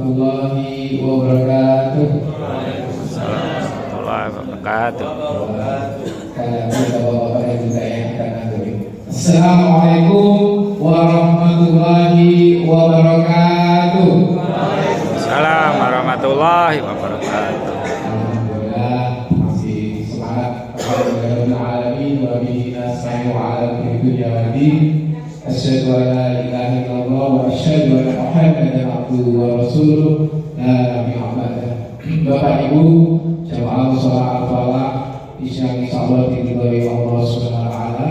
warahmatullahi wabarakatuh. Waalaikumsalam warahmatullahi wabarakatuh. Assalamualaikum warahmatullahi wabarakatuh. Waalaikumsalam warahmatullahi wabarakatuh. Alhamdulillah masih semangat. Alhamdulillah alamin wa bihi nasta'inu ala dunya wa din. Asyhadu an la ilaha illallah wa asyhadu anna Muhammadan abduhu wa rasuluh. La nabiyya ba'da. Bapak Ibu, jamaah sholat al-falah yang insyaallah diridhoi Allah Subhanahu wa taala.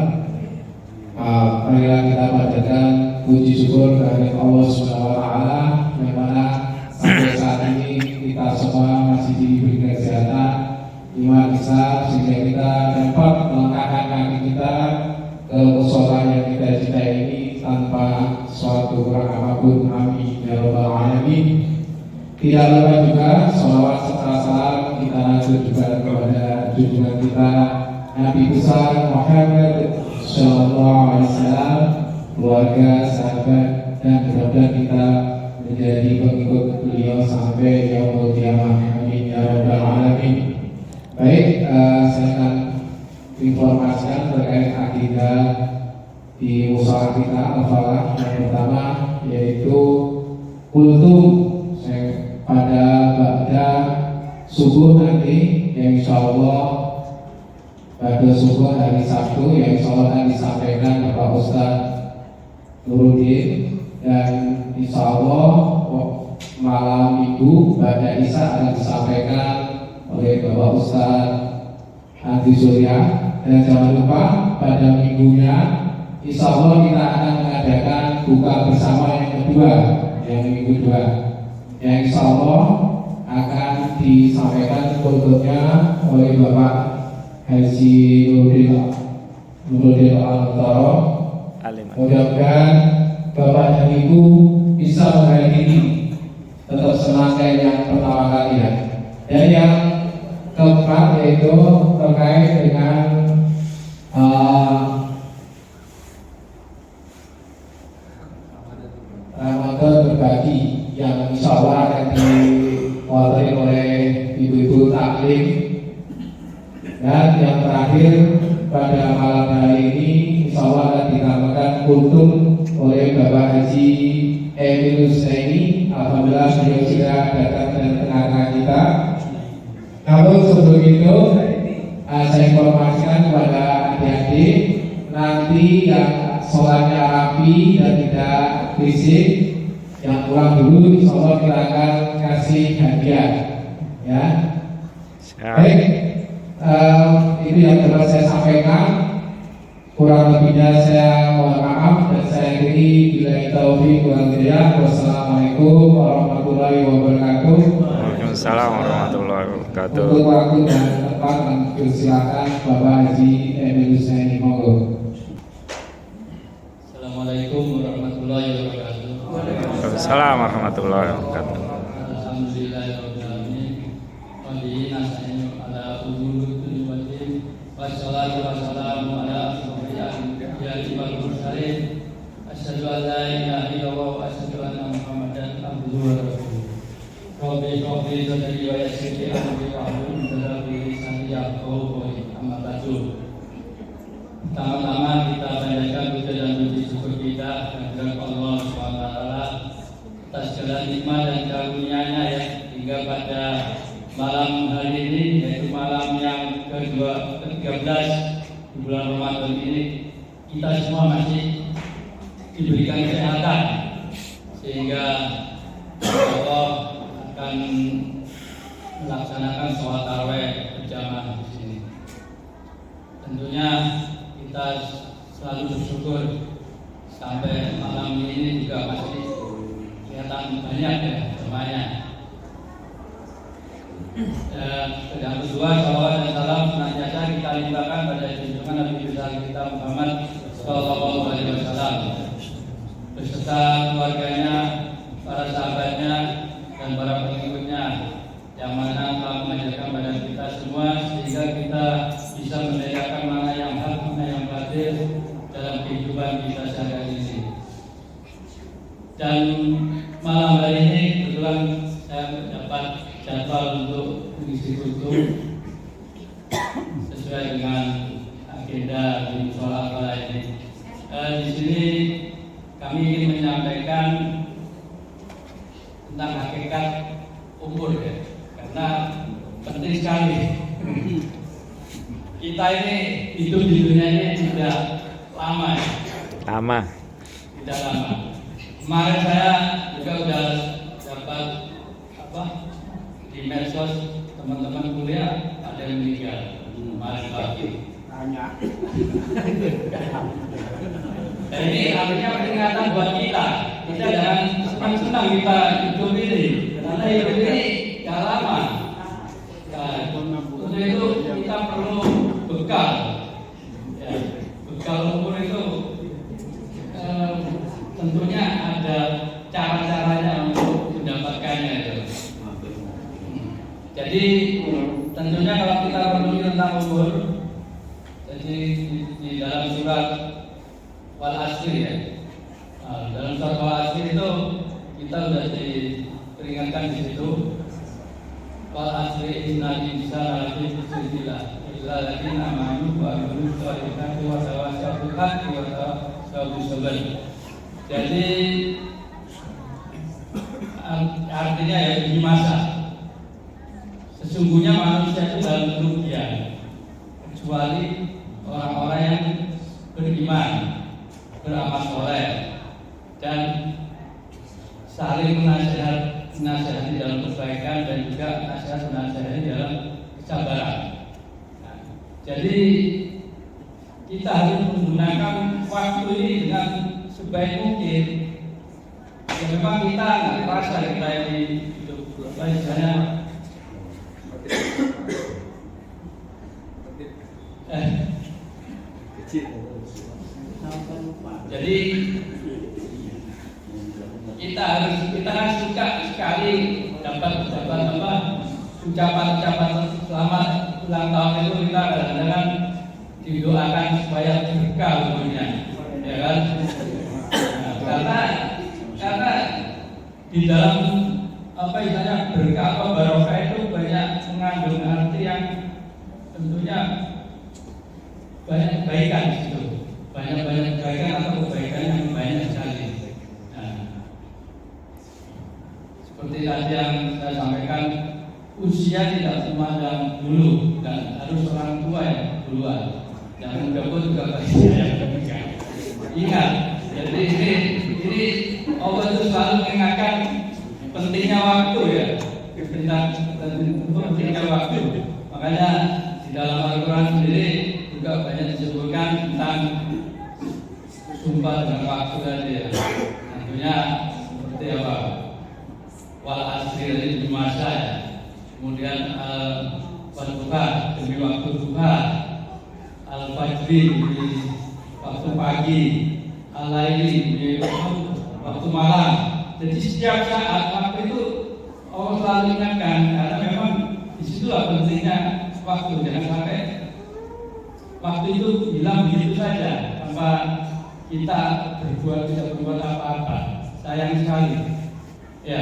Marilah kita panjatkan puji syukur kehadirat Allah Subhanahu wa taala yang mana sampai saat ini kita semua masih diberi kesehatan, iman besar sehingga kita dapat melangkahkan kaki kita ke mushola yang kita cintai ini tanpa suatu kurang apapun. Amin ya rabbal alamin. Tidak lupa juga sholawat serta salam kita lanjut juga kepada junjungan kita Nabi besar Muhammad Sallallahu Alaihi Wasallam, keluarga, sahabat, dan mudah-mudahan kita menjadi pengikut beliau sampai yaumul qiyamah. Amin ya rabbal alamin. Baik, saya akan informasikan terkait akidah di musyawarah kita al-falah. Yang pertama yaitu kultum pada ba'da subuh nanti yang insyaallah pada subuh hari Sabtu yang insyaallah akan disampaikan Bapak Ustaz Nuruddin, dan insyaallah malam Minggu pada Isya akan disampaikan oleh Bapak Ustaz Andi Surya. Dan jangan lupa pada minggunya insyaallah kita akan mengadakan buka bersama yang kedua, yang minggu 2 yang insyaallah akan disampaikan kulturnya oleh Bapak Haji Nuruddin Al-Taro. Mudah-mudahan Bapak dan Ibu bisa menghadiri, tetap senang kayak yang pertama kali ya. Dan yang keempat yaitu terkait dengan Ramadan berbagi yang insyaallah akan diwakili oleh ibu-ibu taklim. Dan yang terakhir pada malam hari ini insyaallah akan ditambahkan kultum oleh Bapak Haji Emil Husaini. Alhamdulillah beliau sudah datang dan tengah-tengah kita. Namun sebelum itu saya informasikan kepada adik-adik nanti yang sholatnya rapi dan tidak berisik, yang pulang dulu insyaallah kita akan kasih hadiah ya. Baik, itu yang dapat saya sampaikan. Kurang lebihnya saya mohon maaf dan saya akhiri billahi taufiq wal hidayah. Wassalamualaikum warahmatullahi wabarakatuh. Waalaikumsalam warahmatullahi wabarakatuh. Untuk waktu dan tempat silakan Bapak Haji Emil Husaini, monggo. Assalamualaikum warahmatullahi wabarakatuh. Waalaikumsalam warahmatullahi wabarakatuh. Alhamdulillahirabbil alamin. Wa bihi nasta'inu ala umuri dunya wad din. Wassalatu wassalamu ala asyrofil anbiya'i wal mursalin. Asyhadu an la ilaha illallah wa asyhadu anna Muhammadan abduhu wa rasuluh. Rabbi sadri wa yassir li amri wahlul 'uqdatam min lisani yafqahu qawli. Amma ba'du. Pertama-tama kita panjatkan puja dan puji syukur kita kehadirat Allah SWT atas segala nikmat dan karunia-Nya ya, hingga pada malam hari ini, yaitu malam yang ke-13 di bulan Ramadan ini, kita semua masih diberikan kesehatan sehingga Allah akan melaksanakan sholat tarawih berjamaah di sini. Tentunya kita selalu bersyukur sampai malam ini juga masih kelihatan banyak ya jemaahnya. Yang kedua, salawat dan salam senantiasa kita limpahkan pada junjungan Nabi besar kita Muhammad Sallallahu Alaihi Wasallam beserta keluarganya, para sahabatnya, dan para pengikutnya yang mana telah mengajarkan pada kita semua sehingga kita bisa membedakan mana yang hak, mana yang batil dalam kehidupan kita sehari-hari ini. Dan malam hari ini kebetulan saya mendapat jadwal untuk mengisi kultum sesuai dengan agenda di musola ini. Di sini kami ingin menyampaikan tentang hakikat umur ya, karena penting sekali. Kita ini hidup di dunia ini sudah lama ya. Lama. Sudah lama. Kemarin saya juga sudah dapat di medsos teman-teman kuliah ada yang meninggal kemarin pagi. Dan ini artinya peringatan buat kita. Kita jangan senang-senang kita hidup ini, karena hidup ini gak lama. Untuk itu kita perlu bekal. Ya, bekal umur itu tentunya ada cara-caranya untuk mendapatkannya itu. Jadi tentunya kalau kita peduli tentang umur, jadi di dalam surat Wal Asri ya, dalam surat Wal Asri itu kita sudah diperingatkan di situ. Wal Asri innal insana lafi khusr illa alladziina aamanu wa 'amilus shalihati wa tawassaw bil haqqi wa tawassaw bis sabr. Jadi artinya ya di masa sesungguhnya manusia itu dalam kerugian kecuali orang-orang yang beriman, beramal soleh, dan saling menasihati dalam kebaikan dan juga menasihati dalam kesabaran. Jadi kita harus menggunakan waktu ini dengan sebaik mungkin. Ya memang kita nggak terasa kita ini hidup misalnya jadi kita suka sekali dapat ucapan selamat ulang tahun itu. Kita kadang-kadang didoakan supaya berkah umurnya, ya kan? Karena di dalam berkah atau barokah itu banyak mengandung arti yang tentunya banyak kebaikan di situ. Banyak kebaikan atau kebaikan yang banyak sekali. Seperti tadi yang saya sampaikan, usia tidak memandang dulu dan harus orang tua yang duluan. Yang muda pun juga pasti yang ketiga. Ingat, jadi ini Allah itu selalu mengingatkan pentingnya waktu ya, pentingnya waktu. Makanya di dalam Al-Quran sendiri juga banyak disebutkan tentang sumpah dengan waktu tadi ya. Tentunya seperti apa? Wal asri demi masa ya. Kemudian al-duha demi waktu duha, al-fajri demi waktu pagi, al-laili demi waktu malam. Jadi setiap saat waktu itu Allah selalu ingatkan, karena memang disitulah pentingnya waktu. Jangan sampai waktu itu hilang begitu saja tanpa kita tidak berbuat apa-apa. Sayang sekali. Ya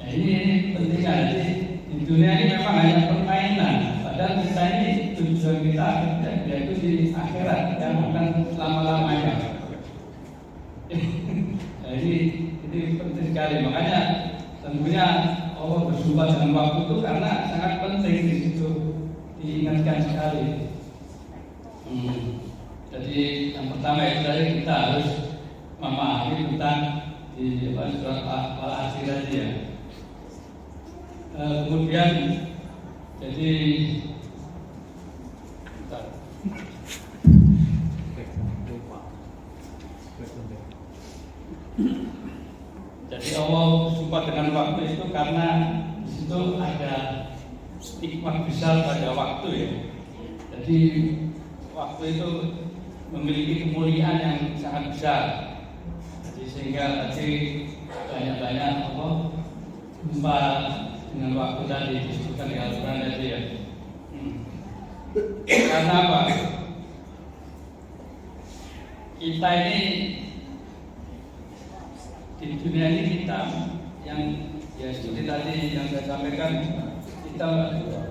ini pentingnya. Jadi di dunia ini memang hanya permainan. Padahal kita ini tujuan kita yaitu di akhirat yang akan selama-lamanya. Jadi ini penting sekali. Makanya tentunya Allah bersumpah dengan waktu itu karena sangat penting di situ, diingatkan sekali. Jadi yang pertama itu tadi kita harus memahami tentang di surat Al-Asr tadi ya. Kemudian jadi Allah sumpah dengan waktu itu karena di situ ada hikmah besar pada waktu ya. Jadi waktu itu memiliki kemuliaan yang sangat besar. Jadi sehingga tadi banyak-banyak sumpah dengan waktu tadi disebutkan di Al-Quran tadi ya. Karena apa? Kita ini di dunia ini kita yang Ya seperti tadi yang saya sampaikan, kita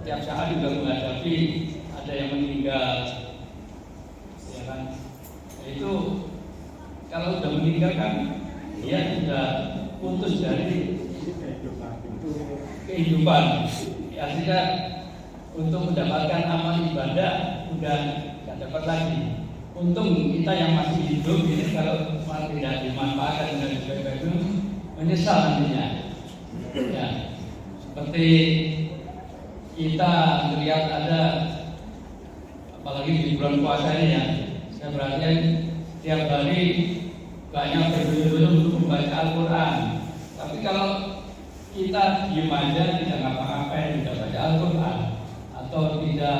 tiap saat juga menghadapi ada yang meninggal, ya kan? Itu kalau sudah meninggal kan dia sudah putus dari kehidupan. Artinya untuk mendapatkan amal ibadah sudah tidak dapat lagi. Untung kita yang masih hidup ini kalau tidak dimanfaatkan dengan sebaik-baik itu menyesal nantinya. Ya, seperti kita melihat ada, apalagi di bulan puasa ini ya, saya perhatikan tiap hari banyak berburu untuk membaca Al-Quran. Tapi kalau kita diam aja, tidak ngapa-ngapain, tidak baca Al-Quran, atau tidak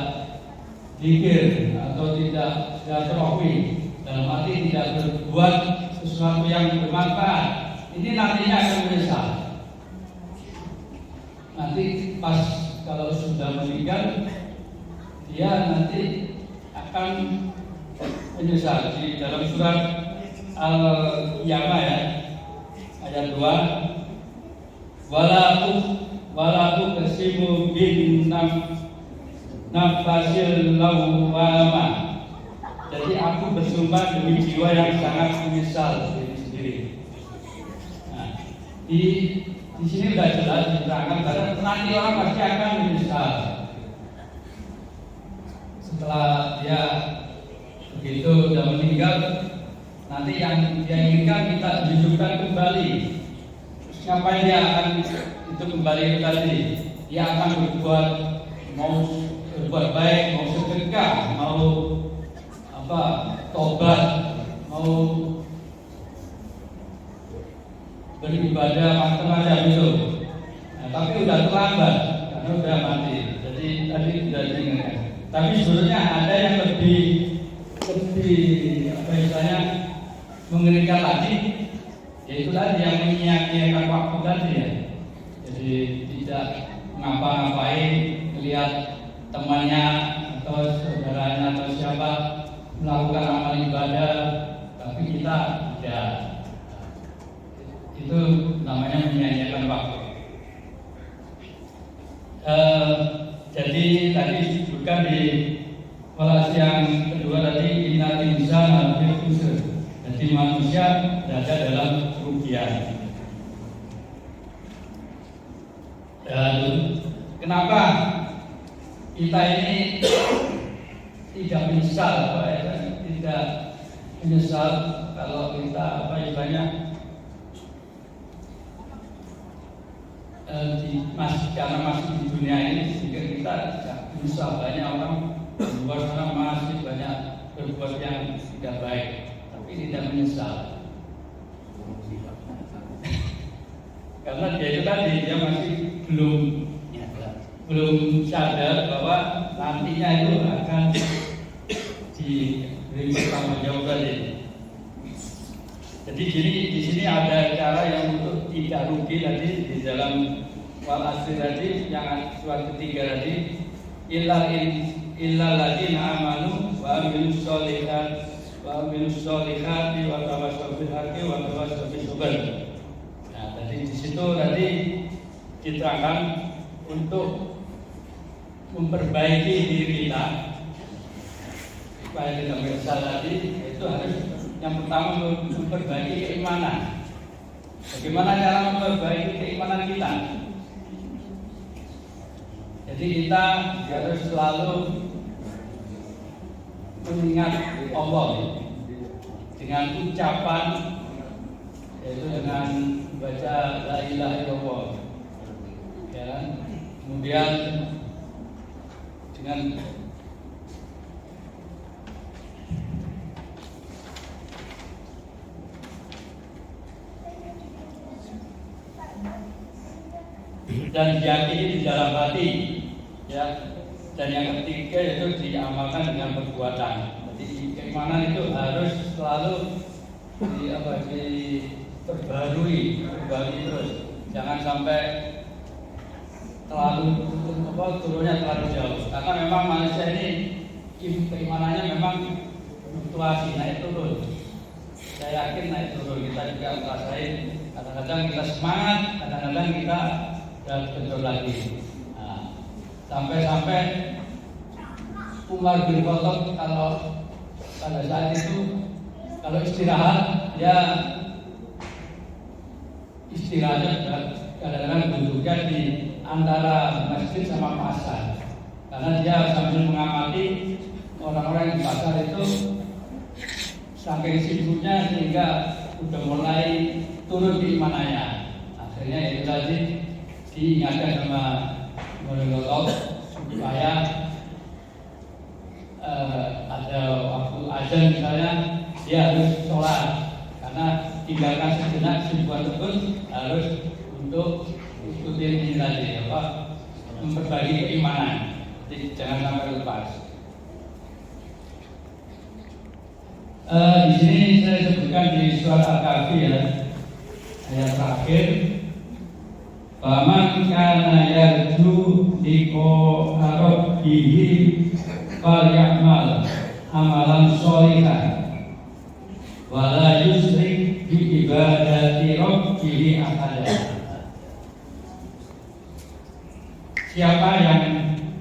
zikir, atau tidak silaturahmi, dalam arti tidak berbuat sesuatu yang bermanfaat, ini nantinya akan menyesal. Nanti pas kalau sudah meninggal, dia nanti akan menyesal. Di dalam surat Al-Qiyamah ya, ayat 2, walaku kesimu bin nafasil lawama. Jadi aku bersumpah demi jiwa yang sangat menyesal diri sendiri. Nah, di sini sudah jelas diterangkan bahwa nanti orang pasti akan menyesal setelah dia begitu sudah meninggal. Nanti yang dia inginkan kita hidupkan kembali. Terus ngapain dia akan itu kembali tadi? Dia akan berbuat, mau berbuat baik, mau sedekah, mau tobat, mau beribadah macam-macam itu. Nah, tapi udah terlambat karena udah mati. Jadi tadi sudah diingatkan. Tapi sebenarnya ada yang lebih apa istilahnya mengerikan lagi, yaitu tadi yang menyia-nyiakan waktu tadi ya. Jadi tidak ngapa-ngapain, melihat temannya atau saudaranya atau siapa melakukan amal ibadah, tapi kita tidak. Itu namanya menyia-nyiakan waktu. Jadi tadi disebutkan di kelas yang kedua tadi, innal insana lafi khusr. Jadi manusia berada dalam kerugian. Dan kenapa kita ini tidak menyesal, tidak menyesal kalau kita karena masih di dunia ini, sehingga kita tidak menyesal. Banyak orang di luar sana masih banyak berbuat yang tidak baik, tapi tidak menyesal. Karena dia itu tadi dia masih belum sadar bahwa nantinya itu akan diberi tanggung jawab tadi. Jadi di sini ada cara yang untuk tidak rugi tadi di dalam wal asri tadi, yang surat ketiga tadi, illa ladzina amanu wa amilus sholihati wa tawassaw bil haqqi wa tawassaw bis sabr. Nah, tadi di situ tadi diterangkan untuk memperbaiki diri kita supaya tidak menyesal tadi, itu harus yang pertama memperbaiki keimanan. Bagaimana cara memperbaiki keimanan kita? Jadi kita harus selalu mengingat Allah dengan ucapan, yaitu dengan baca la ilaha illallah, ya. Kemudian dengan dan diyakini di dalam hati, ya. Dan yang ketiga yaitu diamalkan dengan perbuatan. Jadi keimanan itu harus selalu diperbarui terus. Jangan sampai turunnya terlalu jauh. Karena memang manusia ini keimanannya memang fluktuasi, naik turun. Saya yakin naik turun, kita juga ngerasain Kadang-kadang kita semangat, kadang-kadang kita kendor lagi. Nah, sampai-sampai Umar bin Khattab kalau pada saat itu kalau istirahat ya istirahatnya kadang-kadang duduknya di antara masjid sama pasar, karena dia sambil mengamati orang-orang di pasar itu saking sibuknya sehingga sudah mulai turun keimanannya. Akhirnya itu tadi diingatkan sama Umar supaya ada waktu azan misalnya dia harus sholat, karena tinggalkan sejenak kesibukan tersebut harus untuk ikutin ini tadi memperbaiki keimanan. Jadi jangan sampai lepas. Di sini saya sebutkan di surat Al-Kahfi ya, ayat terakhir. Faman kana yarju liqa'a rabbih falyamal amalan sholihan wa la yusyrik bi ibadati rabbih ahada. Siapa yang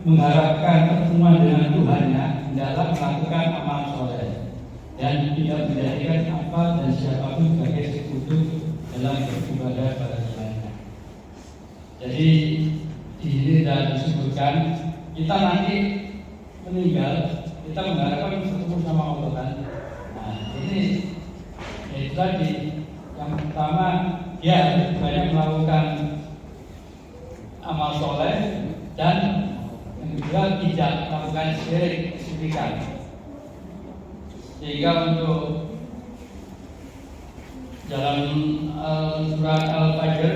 mengharapkan pertemuan dengan Tuhannya hendaklah melakukan amal soleh dan tidak menjadikan apa dan siapapun sebagai sekutu dalam beribadah pada Tuhannya. Jadi di sini sudah disebutkan kita nanti meninggal, kita mengharapkan bertemu sama Allah kan. Nah ini itu tadi yang pertama dia harus banyak melakukan amal soleh dan yang kedua tidak melakukan syirik kesyirikan. Sehingga untuk dalam surat Al-Fajr,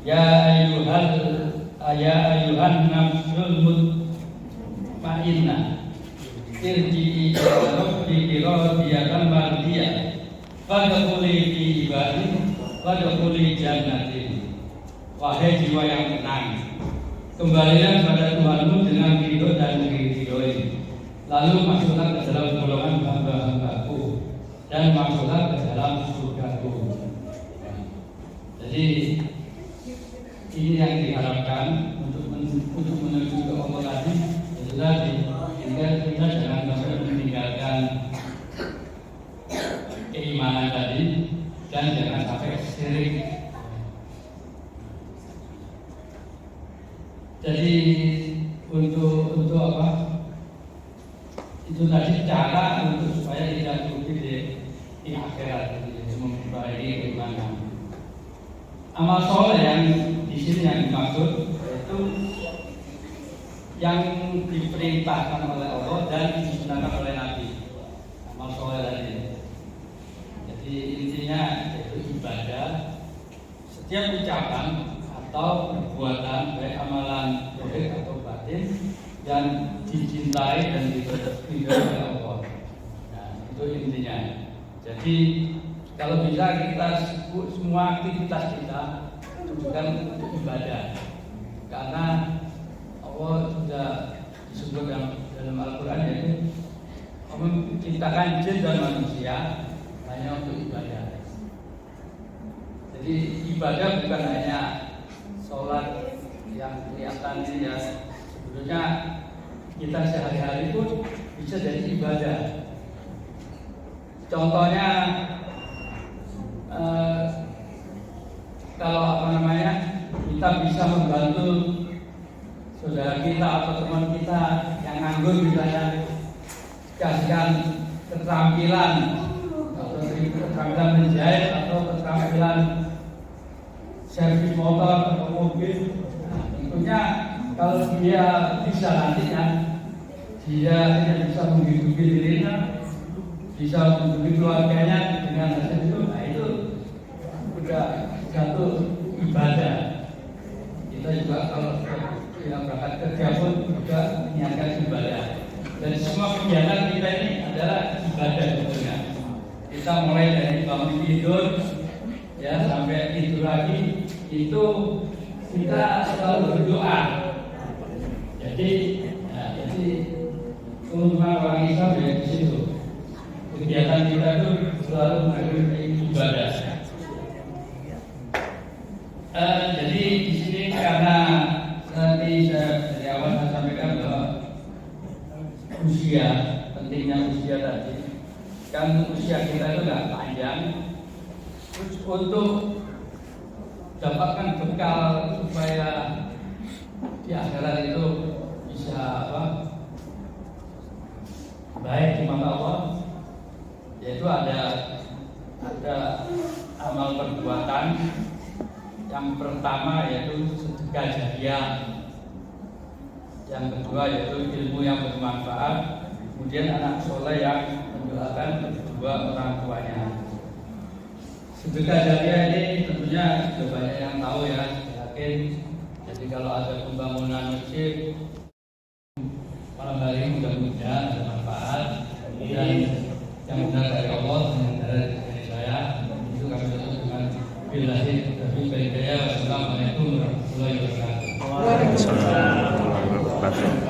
ya ayuhan nafsul mutmainnah irji'i ila rabbiki radiyatan mardiyah fadkhuli fi ibadi wadkhuli jannati. Wahai jiwa yang tenang, kembalilah pada Tuhanmu dengan ridho dan diridhoi, lalu masuklah ke dalam golongan hamba-hambaku dan masuklah ke dalam surgaku. Jadi ini yang diharapkan untuk menuju ke Allah tadi. Jadi kita jangan sampai meninggalkan keimanan tadi dan jangan sampai syirik. Jadi untuk apa? Itu tadi cara untuk supaya tidak rugi di akhirat, memperbaiki keimanan. Amal soleh yang di sini yang dimaksud itu yang diperintahkan oleh Allah dan disunahkan oleh Nabi. Amal soleh tadi. Jadi intinya itu ibadah, setiap ucapan atau perbuatan baik amalan zahir atau batin yang dicintai dan diridhoi oleh Allah. Nah, itu intinya. Jadi kalau bisa kita semua aktivitas kita bukan untuk ibadah, karena Allah sudah disebut dalam Al-Quran yaitu menciptakan jin dan manusia hanya untuk ibadah. Jadi ibadah bukan hanya sholat yang kelihatan ini ya, sebetulnya kita sehari-hari pun bisa jadi ibadah. Contohnya kalau kita bisa membantu saudara kita atau teman kita yang nganggur misalnya, kasihkan keterampilan atau keterampilan menjahit atau keterampilan servis motor atau mobil. Nah, tentunya kalau dia bisa nantinya dia bisa menghidupi dirinya, bisa menghidupi keluarganya dengan hasil itu, nah itu sudah satu ibadah. Kita juga kalau yang berangkat kerja pun juga niatkan ibadah. Dan semua kegiatan kita ini adalah ibadah sebetulnya. Kita mulai dari bangun tidur ya sampai tidur lagi itu kita selalu berdoa. Jadi keuntungan orang Islam ya di situ. Kegiatan kita itu selalu mengandung ibadah. usia, pentingnya usia tadi. Kan usia kita itu nggak panjang, untuk dapatkan bekal supaya di akhirat itu bisa baik di mata Allah, yaitu ada amal perbuatan. Yang pertama yaitu sedekah jariah, yang kedua yaitu ilmu yang bermanfaat, kemudian anak soleh yang mendoakan kedua orang tuanya. Sedekah jariah ini tentunya sudah banyak yang tahu ya, saya yakin. Jadi kalau ada pembangunan masjid malam hari mudah-mudahan ada manfaat dan yang benar dari Allah, yang dari saya itu kami tutup dengan billahi taufiq wal hidayah. Wassalamualaikum warahmatullahi wabarakatuh. Waalaikumsalam warahmatullahi wabarakatuh.